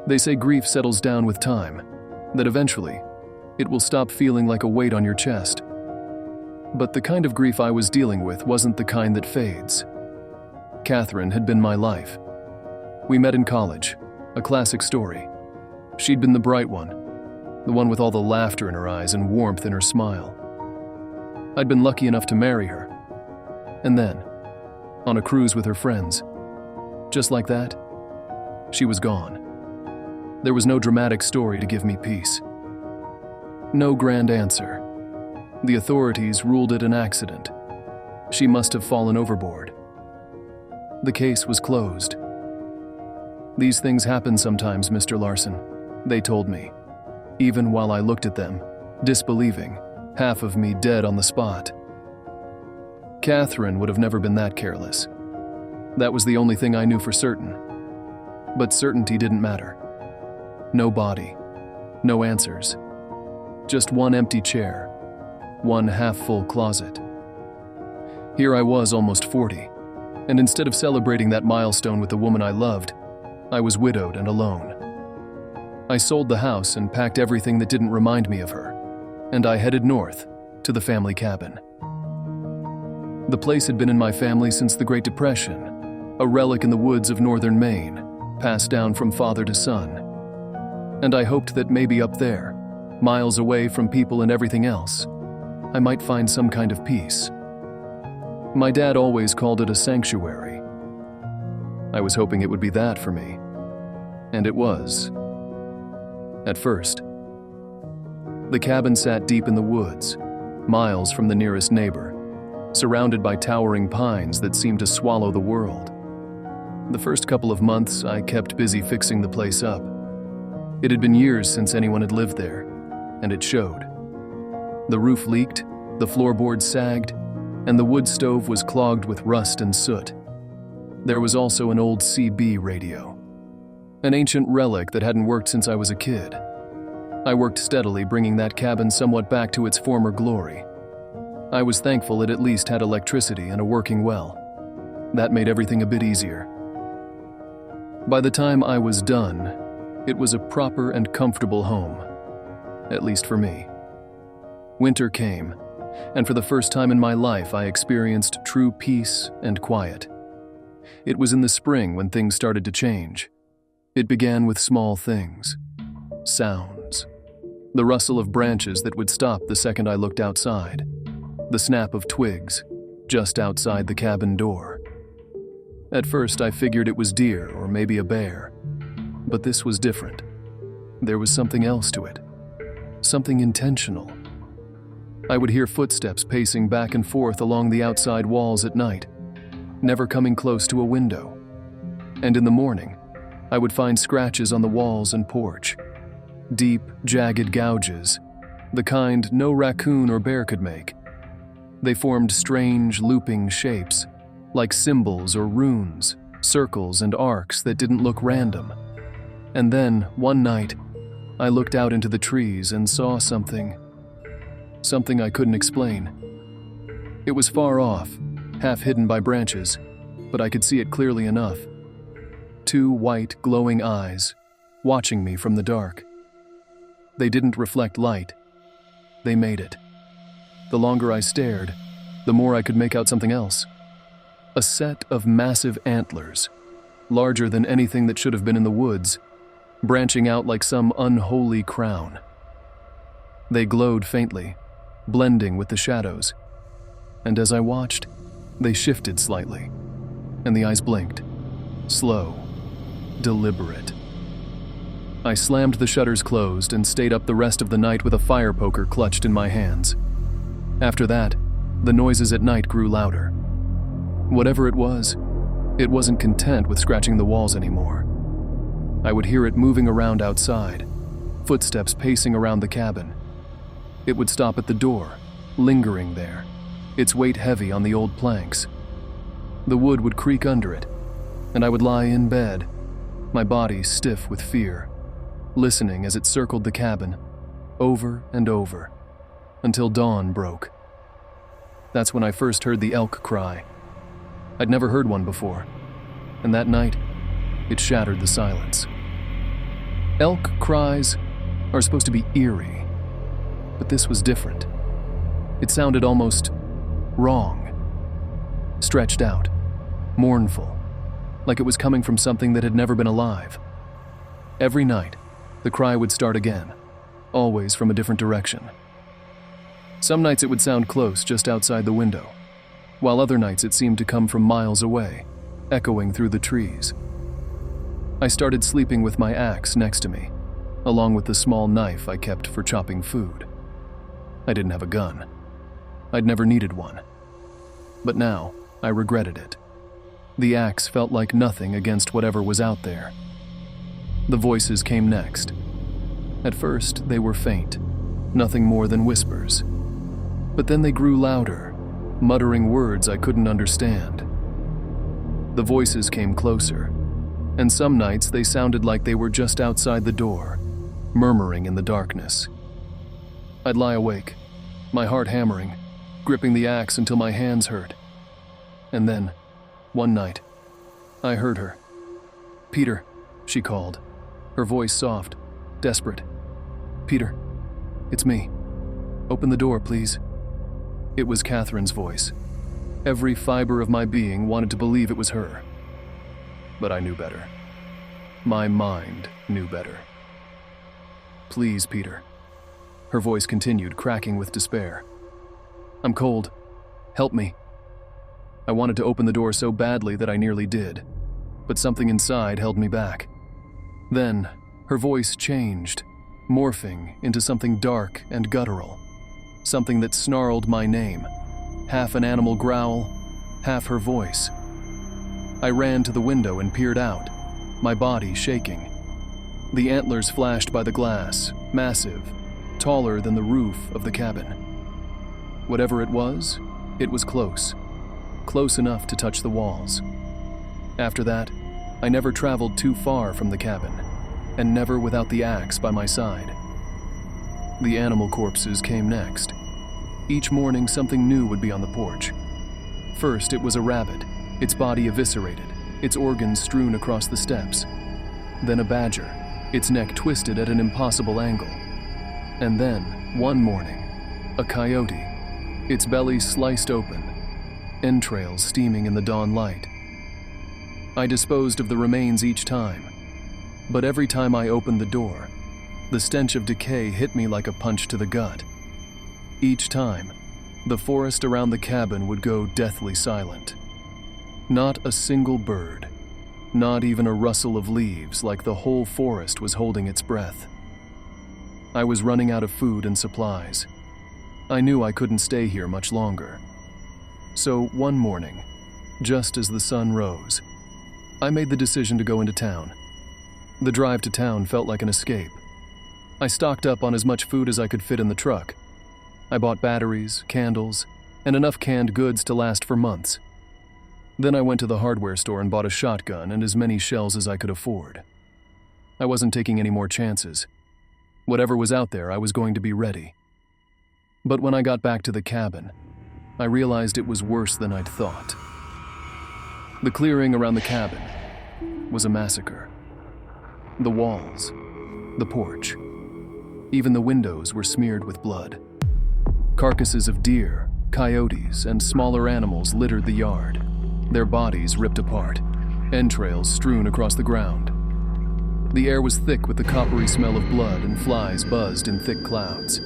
They say grief settles down with time, that eventually, it will stop feeling like a weight on your chest. But the kind of grief I was dealing with wasn't the kind that fades. Catherine had been my life. We met in college, a classic story. She'd been the bright one, the one with all the laughter in her eyes and warmth in her smile. I'd been lucky enough to marry her. And then, on a cruise with her friends, just like that, she was gone. There was no dramatic story to give me peace. No grand answer. The authorities ruled it an accident. She must have fallen overboard. The case was closed. These things happen sometimes, Mr. Larson, they told me, even while I looked at them, disbelieving, half of me dead on the spot. Catherine would have never been that careless. That was the only thing I knew for certain. But certainty didn't matter. No body, no answers. Just one empty chair, one half-full closet. Here I was, almost 40, and instead of celebrating that milestone with the woman I loved, I was widowed and alone. I sold the house and packed everything that didn't remind me of her, and I headed north to the family cabin. The place had been in my family since the Great Depression, a relic in the woods of northern Maine, passed down from father to son. And I hoped that maybe up there, miles away from people and everything else, I might find some kind of peace. My dad always called it a sanctuary. I was hoping it would be that for me. And it was. At first. The cabin sat deep in the woods, miles from the nearest neighbor, surrounded by towering pines that seemed to swallow the world. The first couple of months, I kept busy fixing the place up. It had been years since anyone had lived there, and it showed. The roof leaked, the floorboards sagged, and the wood stove was clogged with rust and soot. There was also an old CB radio, an ancient relic that hadn't worked since I was a kid. I worked steadily, bringing that cabin somewhat back to its former glory. I was thankful it at least had electricity and a working well. That made everything a bit easier. By the time I was done, it was a proper and comfortable home, at least for me. Winter came, and for the first time in my life I experienced true peace and quiet. It was in the spring when things started to change. It began with small things, sounds, the rustle of branches that would stop the second I looked outside, the snap of twigs just outside the cabin door. At first I figured it was deer or maybe a bear, but this was different. There was something else to it, something intentional. I would hear footsteps pacing back and forth along the outside walls at night, never coming close to a window. And in the morning, I would find scratches on the walls and porch, deep, jagged gouges, the kind no raccoon or bear could make. They formed strange, looping shapes, like symbols or runes, circles and arcs that didn't look random. And then, one night, I looked out into the trees and saw something I couldn't explain. It was far off, half hidden by branches, but I could see it clearly enough. Two white, glowing eyes, watching me from the dark. They didn't reflect light. They made it. The longer I stared, the more I could make out something else. A set of massive antlers, larger than anything that should have been in the woods, branching out like some unholy crown. They glowed faintly, blending with the shadows, and as I watched, they shifted slightly, and the eyes blinked, slow, deliberate. I slammed the shutters closed and stayed up the rest of the night with a fire poker clutched in my hands. After that, the noises at night grew louder. Whatever it wasn't content with scratching the walls anymore. I would hear it moving around outside, footsteps pacing around the cabin. It would stop at the door, lingering there, its weight heavy on the old planks. The wood would creak under it, and I would lie in bed, my body stiff with fear, listening as it circled the cabin, over and over, until dawn broke. That's when I first heard the elk cry. I'd never heard one before, and that night, it shattered the silence. Elk cries are supposed to be eerie, but this was different. It sounded almost wrong, stretched out, mournful, like it was coming from something that had never been alive. Every night, the cry would start again, always from a different direction. Some nights it would sound close, just outside the window, while other nights it seemed to come from miles away, echoing through the trees. I started sleeping with my axe next to me, along with the small knife I kept for chopping food. I didn't have a gun. I'd never needed one. But now, I regretted it. The axe felt like nothing against whatever was out there. The voices came next. At first, they were faint, nothing more than whispers. But then they grew louder, muttering words I couldn't understand. The voices came closer, and some nights they sounded like they were just outside the door, murmuring in the darkness. I'd lie awake, my heart hammering, gripping the axe until my hands hurt. And then, one night, I heard her. "Peter," she called, her voice soft, desperate. "Peter, it's me. Open the door, please." It was Catherine's voice. Every fiber of my being wanted to believe it was her. But I knew better. My mind knew better. "Please, Peter." Her voice continued, cracking with despair. "I'm cold. Help me." I wanted to open the door so badly that I nearly did, but something inside held me back. Then, her voice changed, morphing into something dark and guttural, something that snarled my name, half an animal growl, half her voice. I ran to the window and peered out, my body shaking. The antlers flashed by the glass, massive, taller than the roof of the cabin. Whatever it was close, close enough to touch the walls. After that, I never traveled too far from the cabin, and never without the axe by my side. The animal corpses came next. Each morning something new would be on the porch. First it was a rabbit, its body eviscerated, its organs strewn across the steps. Then a badger, its neck twisted at an impossible angle. And then, one morning, a coyote, its belly sliced open, entrails steaming in the dawn light. I disposed of the remains each time, but every time I opened the door, the stench of decay hit me like a punch to the gut. Each time, the forest around the cabin would go deathly silent. Not a single bird, not even a rustle of leaves, like the whole forest was holding its breath. I was running out of food and supplies. I knew I couldn't stay here much longer. So one morning, just as the sun rose, I made the decision to go into town. The drive to town felt like an escape. I stocked up on as much food as I could fit in the truck. I bought batteries, candles, and enough canned goods to last for months. Then I went to the hardware store and bought a shotgun and as many shells as I could afford. I wasn't taking any more chances. Whatever was out there, I was going to be ready. But when I got back to the cabin, I realized it was worse than I'd thought. The clearing around the cabin was a massacre. The walls, the porch, even the windows were smeared with blood. Carcasses of deer, coyotes, and smaller animals littered the yard, their bodies ripped apart, entrails strewn across the ground. The air was thick with the coppery smell of blood, and flies buzzed in thick clouds.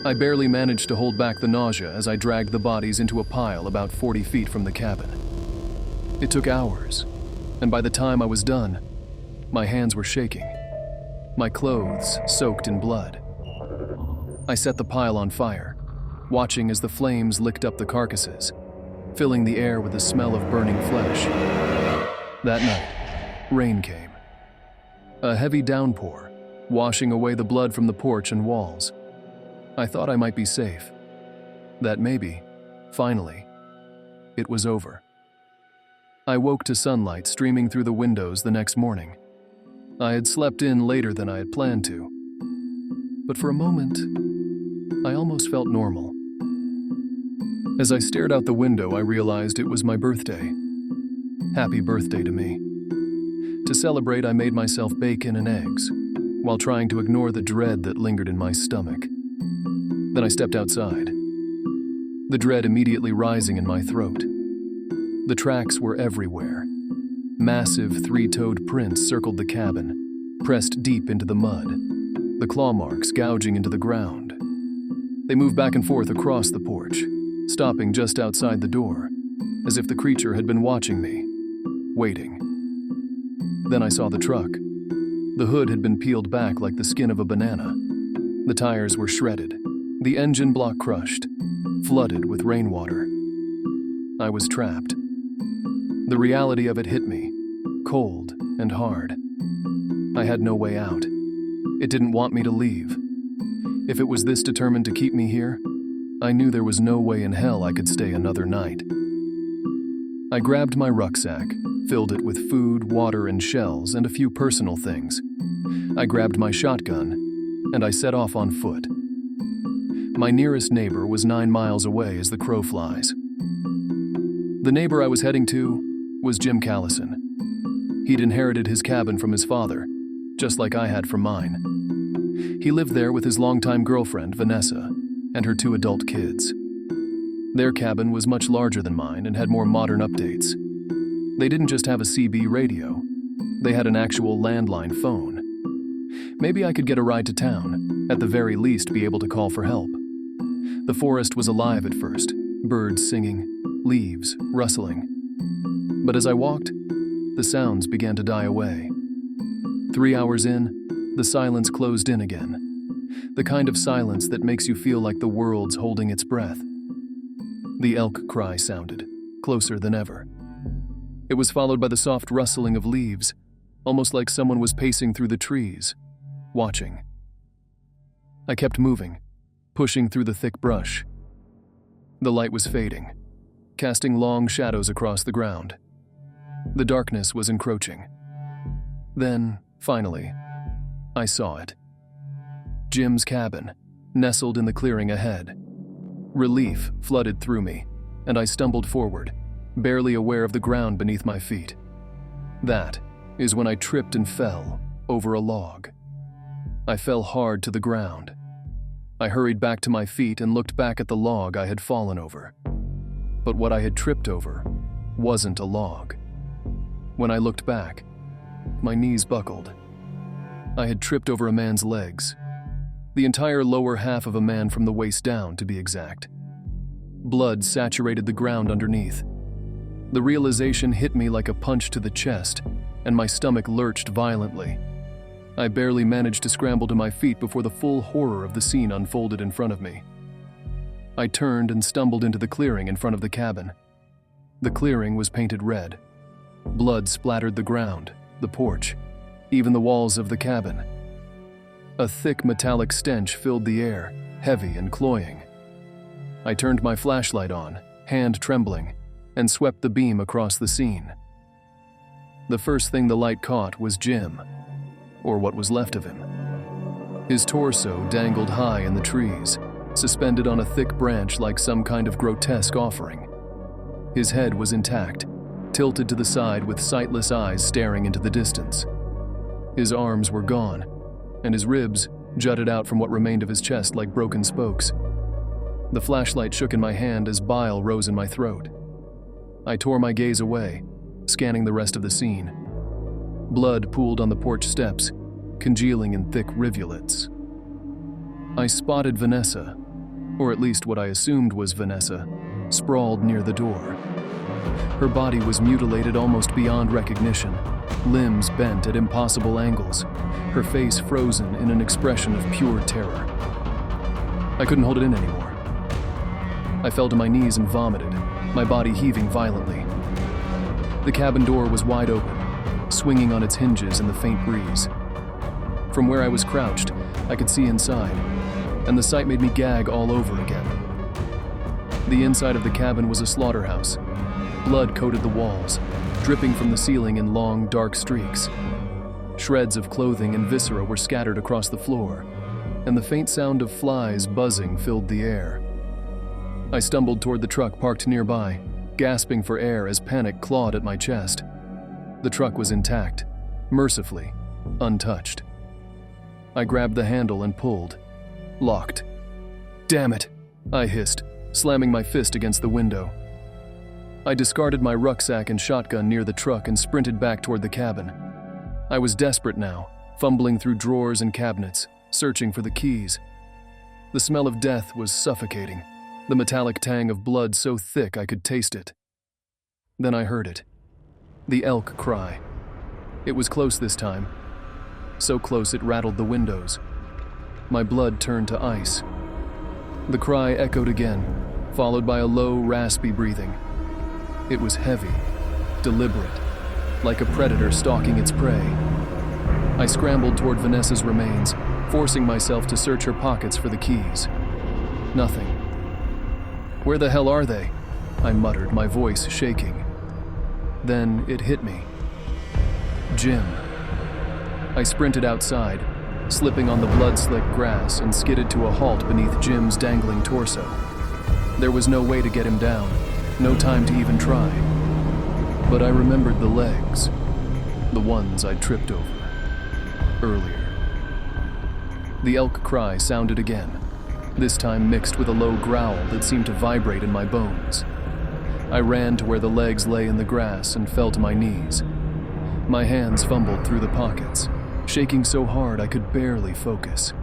I barely managed to hold back the nausea as I dragged the bodies into a pile about 40 feet from the cabin. It took hours, and by the time I was done, my hands were shaking, my clothes soaked in blood. I set the pile on fire, watching as the flames licked up the carcasses, filling the air with the smell of burning flesh. That night, rain came. A heavy downpour, washing away the blood from the porch and walls. I thought I might be safe. That maybe, finally, it was over. I woke to sunlight streaming through the windows the next morning. I had slept in later than I had planned to. But for a moment, I almost felt normal. As I stared out the window, I realized it was my birthday. Happy birthday to me. To celebrate, I made myself bacon and eggs, while trying to ignore the dread that lingered in my stomach. Then I stepped outside, the dread immediately rising in my throat. The tracks were everywhere. Massive three-toed prints circled the cabin, pressed deep into the mud, the claw marks gouging into the ground. They moved back and forth across the porch, stopping just outside the door, as if the creature had been watching me, waiting. Then I saw the truck. The hood had been peeled back like the skin of a banana. The tires were shredded, the engine block crushed, flooded with rainwater. I was trapped. The reality of it hit me, cold and hard. I had no way out. It didn't want me to leave. If it was this determined to keep me here, I knew there was no way in hell I could stay another night. I grabbed my rucksack, filled it with food, water, and shells, and a few personal things. I grabbed my shotgun, and I set off on foot. My nearest neighbor was 9 miles away as the crow flies. The neighbor I was heading to was Jim Callison. He'd inherited his cabin from his father, just like I had from mine. He lived there with his longtime girlfriend, Vanessa, and her 2 adult kids. Their cabin was much larger than mine and had more modern updates. They didn't just have a CB radio. They had an actual landline phone. Maybe I could get a ride to town, at the very least be able to call for help. The forest was alive at first, birds singing, leaves rustling. But as I walked, the sounds began to die away. 3 hours in, the silence closed in again. The kind of silence that makes you feel like the world's holding its breath. The elk cry sounded, closer than ever. It was followed by the soft rustling of leaves, almost like someone was pacing through the trees, watching. I kept moving, pushing through the thick brush. The light was fading, casting long shadows across the ground. The darkness was encroaching. Then, finally, I saw it. Jim's cabin, nestled in the clearing ahead. Relief flooded through me, and I stumbled forward, barely aware of the ground beneath my feet. That is when I tripped and fell over a log. I fell hard to the ground. I hurried back to my feet and looked back at the log I had fallen over. But what I had tripped over wasn't a log. When I looked back, my knees buckled. I had tripped over a man's legs. The entire lower half of a man from the waist down, to be exact. Blood saturated the ground underneath. The realization hit me like a punch to the chest, and my stomach lurched violently. I barely managed to scramble to my feet before the full horror of the scene unfolded in front of me. I turned and stumbled into the clearing in front of the cabin. The clearing was painted red. Blood splattered the ground, the porch, even the walls of the cabin. A thick metallic stench filled the air, heavy and cloying. I turned my flashlight on, hand trembling, and swept the beam across the scene. The first thing the light caught was Jim, or what was left of him. His torso dangled high in the trees, suspended on a thick branch like some kind of grotesque offering. His head was intact, tilted to the side with sightless eyes staring into the distance. His arms were gone, and his ribs jutted out from what remained of his chest like broken spokes. The flashlight shook in my hand as bile rose in my throat. I tore my gaze away, scanning the rest of the scene. Blood pooled on the porch steps, congealing in thick rivulets. I spotted Vanessa, or at least what I assumed was Vanessa, sprawled near the door. Her body was mutilated almost beyond recognition, limbs bent at impossible angles, her face frozen in an expression of pure terror. I couldn't hold it in anymore. I fell to my knees and vomited, my body heaving violently. The cabin door was wide open, swinging on its hinges in the faint breeze. From where I was crouched, I could see inside, and the sight made me gag all over again. The inside of the cabin was a slaughterhouse. Blood coated the walls, dripping from the ceiling in long, dark streaks. Shreds of clothing and viscera were scattered across the floor, and the faint sound of flies buzzing filled the air. I stumbled toward the truck parked nearby, gasping for air as panic clawed at my chest. The truck was intact, mercifully untouched. I grabbed the handle and pulled. Locked. Damn it, I hissed, slamming my fist against the window. I discarded my rucksack and shotgun near the truck and sprinted back toward the cabin. I was desperate now, fumbling through drawers and cabinets, searching for the keys. The smell of death was suffocating, the metallic tang of blood so thick I could taste it. Then I heard it. The elk cry. It was close this time. So close it rattled the windows. My blood turned to ice. The cry echoed again, followed by a low, raspy breathing. It was heavy, deliberate, like a predator stalking its prey. I scrambled toward Vanessa's remains, forcing myself to search her pockets for the keys. Nothing. Where the hell are they? I muttered, my voice shaking. Then it hit me. Jim. I sprinted outside, slipping on the blood-slick grass and skidded to a halt beneath Jim's dangling torso. There was no way to get him down, no time to even try. But I remembered the legs, the ones I'd tripped over earlier. The elk cry sounded again, this time mixed with a low growl that seemed to vibrate in my bones. I ran to where the legs lay in the grass and fell to my knees. My hands fumbled through the pockets, shaking so hard I could barely focus.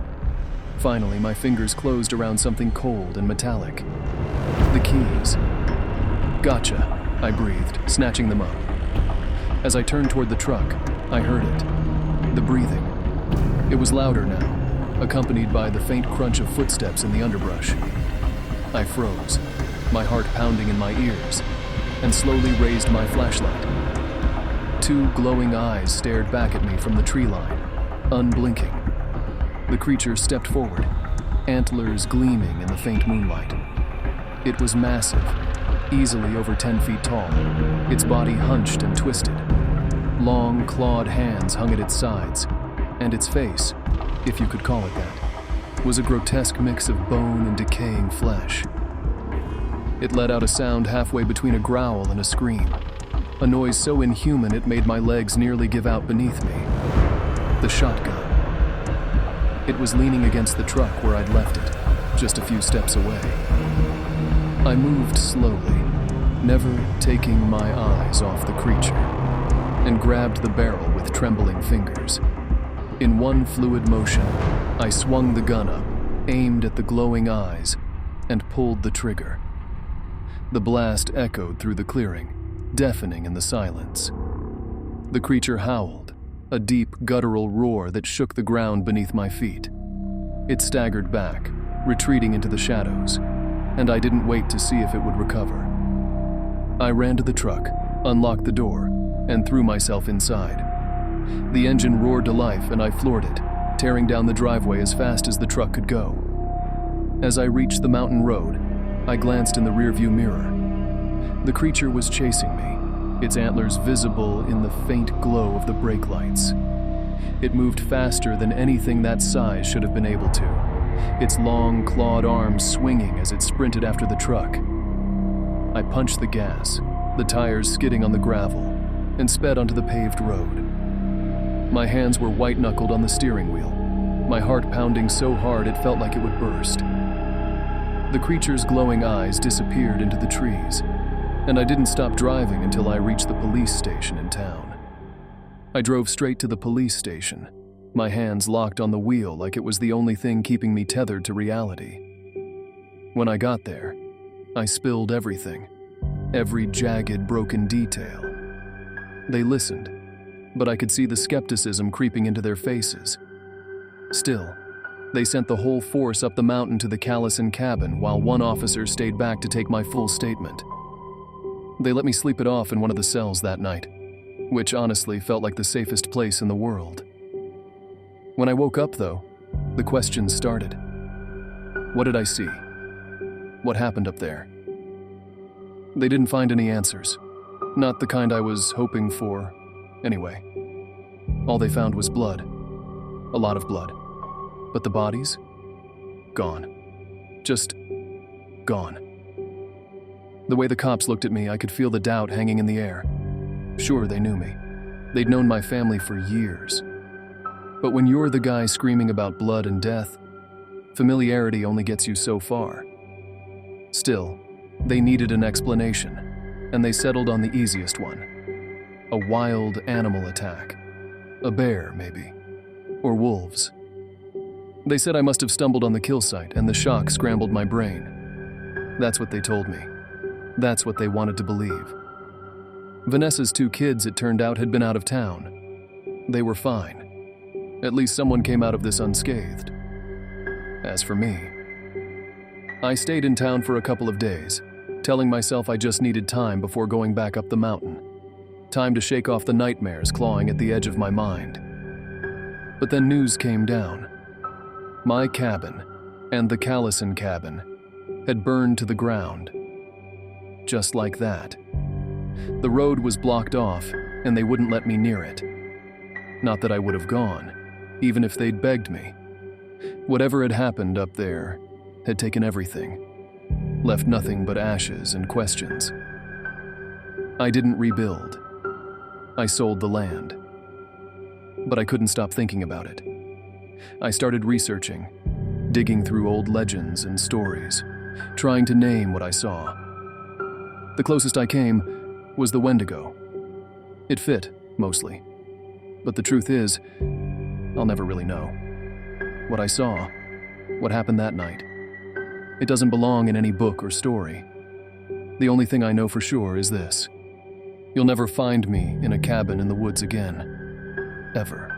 Finally, my fingers closed around something cold and metallic. The keys. Gotcha, I breathed, snatching them up. As I turned toward the truck, I heard it. The breathing. It was louder now, accompanied by the faint crunch of footsteps in the underbrush. I froze, my heart pounding in my ears, and slowly raised my flashlight. Two glowing eyes stared back at me from the tree line, unblinking. The creature stepped forward, antlers gleaming in the faint moonlight. It was massive, easily over 10 feet tall, its body hunched and twisted. Long, clawed hands hung at its sides, and its face, if you could call it that, was a grotesque mix of bone and decaying flesh. It let out a sound halfway between a growl and a scream, a noise so inhuman it made my legs nearly give out beneath me. The shotgun. It was leaning against the truck where I'd left it, just a few steps away. I moved slowly, never taking my eyes off the creature, and grabbed the barrel with trembling fingers. In one fluid motion, I swung the gun up, aimed at the glowing eyes, and pulled the trigger. The blast echoed through the clearing, deafening in the silence. The creature howled, a deep, guttural roar that shook the ground beneath my feet. It staggered back, retreating into the shadows, and I didn't wait to see if it would recover. I ran to the truck, unlocked the door, and threw myself inside. The engine roared to life and I floored it, tearing down the driveway as fast as the truck could go. As I reached the mountain road, I glanced in the rearview mirror. The creature was chasing me, its antlers visible in the faint glow of the brake lights. It moved faster than anything that size should have been able to, its long, clawed arms swinging as it sprinted after the truck. I punched the gas, the tires skidding on the gravel, and sped onto the paved road. My hands were white-knuckled on the steering wheel, my heart pounding so hard it felt like it would burst. The creature's glowing eyes disappeared into the trees, and I didn't stop driving until I reached the police station in town. I drove straight to the police station, my hands locked on the wheel like it was the only thing keeping me tethered to reality. When I got there, I spilled everything, every jagged, broken detail. They listened, but I could see the skepticism creeping into their faces. Still, they sent the whole force up the mountain to the Callison cabin while one officer stayed back to take my full statement. They let me sleep it off in one of the cells that night, which honestly felt like the safest place in the world. When I woke up, though, the questions started. What did I see? What happened up there? They didn't find any answers. Not the kind I was hoping for, anyway. All they found was blood. A lot of blood. But the bodies? Gone. Just gone. The way the cops looked at me, I could feel the doubt hanging in the air. Sure, they knew me. They'd known my family for years. But when you're the guy screaming about blood and death, familiarity only gets you so far. Still, they needed an explanation, and they settled on the easiest one. A wild animal attack. A bear, maybe. Or wolves. They said I must have stumbled on the kill site, and the shock scrambled my brain. That's what they told me. That's what they wanted to believe. Vanessa's 2 kids, it turned out, had been out of town. They were fine. At least someone came out of this unscathed. As for me, I stayed in town for a couple of days, telling myself I just needed time before going back up the mountain. Time to shake off the nightmares clawing at the edge of my mind. But then news came down. My cabin, and the Callison cabin, had burned to the ground. Just like that. The road was blocked off, and they wouldn't let me near it. Not that I would have gone, even if they'd begged me. Whatever had happened up there had taken everything, left nothing but ashes and questions. I didn't rebuild. I sold the land. But I couldn't stop thinking about it. I started researching, digging through old legends and stories, trying to name what I saw. The closest I came was the Wendigo. It fit, mostly. But the truth is, I'll never really know. What I saw, what happened that night, it doesn't belong in any book or story. The only thing I know for sure is this. You'll never find me in a cabin in the woods again. Ever.